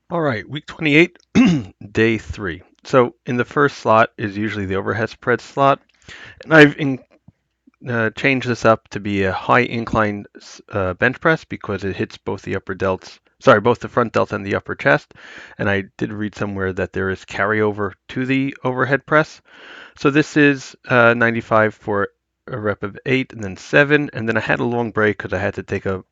All right, week 28, day 3. So in the first slot is usually the overhead spread slot, and changed this up to be a high incline bench press because it hits both the both the front delts and the upper chest. And I did read somewhere that there is carryover to the overhead press. So this is 95 for a rep of 8 and then 7, and then I had a long break because I had to take a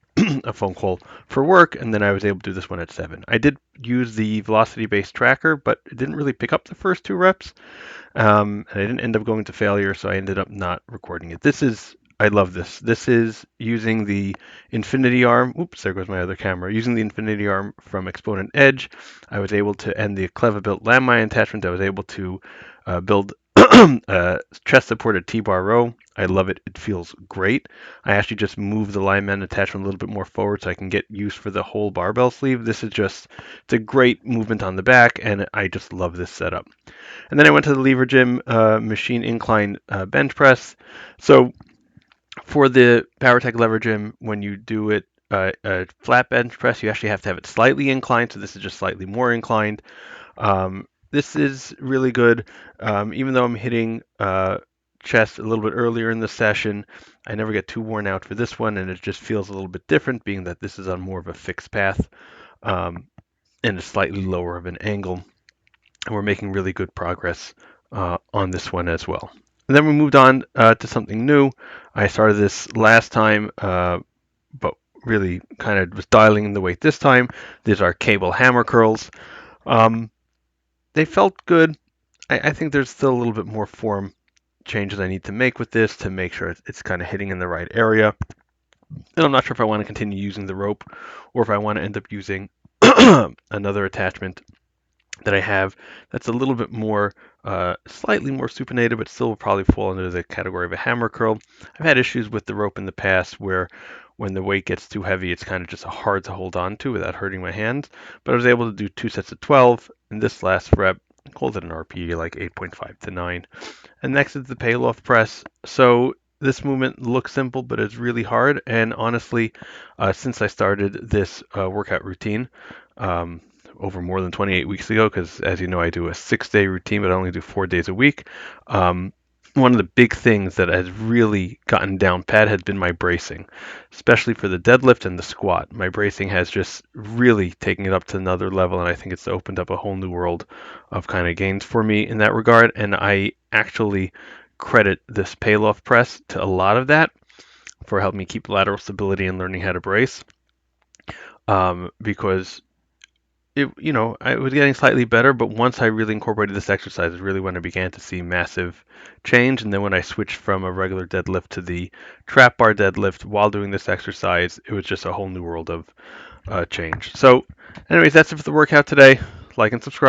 a phone call for work, and then I was able to do this one at 7. I did use the velocity-based tracker, but it didn't really pick up the first 2 reps, and I didn't end up going to failure, so I ended up not recording it. I love this. This is using the Infinity Arm. Oops, there goes my other camera. Using the Infinity Arm from Exponent Edge, I was able to, and the Clever built landmine attachment, I was able to build a chest-supported T-bar row. I love it. It feels great. I actually just moved the lineman attachment a little bit more forward so I can get use for the whole barbell sleeve. It's a great movement on the back, and I just love this setup. And then I went to the Lever Gym machine incline bench press. So for the PowerTech Lever Gym, when you do it a flat bench press, you actually have to have it slightly inclined. So this is just slightly more inclined. This is really good. Even though I'm hitting chest a little bit earlier in the session, I never get too worn out for this one, and it just feels a little bit different, being that this is on more of a fixed path and a slightly lower of an angle. And we're making really good progress on this one as well. And then we moved on to something new. I started this last time, but really kind of was dialing in the weight this time. These are cable hammer curls. Um, they felt good. I think there's still a little bit more form changes I need to make with this to make sure it's kind of hitting in the right area. And I'm not sure if I want to continue using the rope or if I want to end up using another attachment that I have that's a little bit more, slightly more supinated, but still will probably fall under the category of a hammer curl. I've had issues with the rope in the past where when the weight gets too heavy, it's kind of just hard to hold on to without hurting my hands. But I was able to do 2 sets of 12 in this last rep. I called it an RPE like 8.5 to 9. And next is the payloft press. So this movement looks simple, but it's really hard. And honestly, since I started this workout routine, um, over more than 28 weeks ago, because as you know, I do a 6-day routine, but I only do 4 days a week. One of the big things that has really gotten down pat has been my bracing, especially for the deadlift and the squat. My bracing has just really taken it up to another level, and I think it's opened up a whole new world of kind of gains for me in that regard. And I actually credit this payloft press to a lot of that for helping me keep lateral stability and learning how to brace. Because I was getting slightly better, but once I really incorporated this exercise is really when I began to see massive change. And then when I switched from a regular deadlift to the trap bar deadlift while doing this exercise, it was just a whole new world of change. So anyways, that's it for the workout today. Like and subscribe.